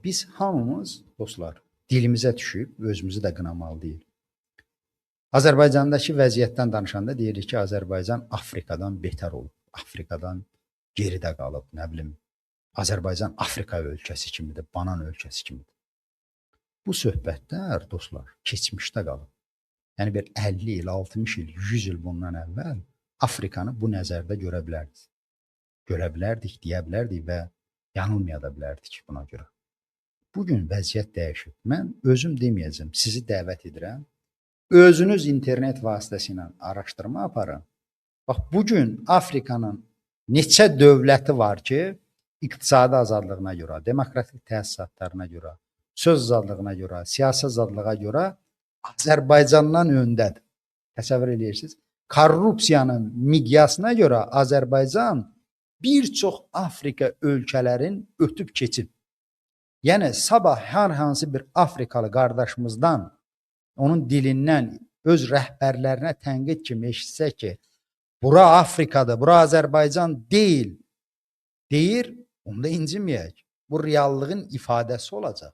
Biz hamımız dostlar dilimizə düşüb özümüzü də qınamalı deyil. Azərbaycandakı vəziyyətdən danışanda deyirik ki, Azərbaycan Afrikadan betər olub, Afrikadan geridə qalıb, nə bilim, Azərbaycan Afrika ölkəsi kimidir, banan ölkəsi kimidir. Bu söhbətlər dostlar keçmişdə qalıb. Yəni bir 50 il, 60 il, 100 il bundan əvvəl Afrikanı bu nəzərdə görə bilərdik. Görə bilərdik, deyə bilərdik və yanılmaya da bilərdik buna görə. Bugün vəziyyət dəyişib. Mən özüm deməyəcəm, sizi dəvət edirəm. Özünüz internet vasitəsilə araşdırma aparın. Bax, bugün Afrikanın neçə dövləti var ki, iqtisadi azadlığına görə, demokratik təsisatlarına görə, söz azadlığına görə, siyasi azadlığa görə Azərbaycandan öndədir. Təsəvvür edirsiniz? Korrupsiyanın miqyasına görə Azərbaycan bir çox Afrika ölkələrin ötüb keçib. Yəni sabah hər hansı bir Afrikalı qardaşımızdan onun dilindən öz rəhbərlərinə tənqid kimi eşitsə ki, bura Afrikadır, bura Azərbaycan deyil, deyir, onda inciməyək. Bu reallığın ifadəsi olacaq.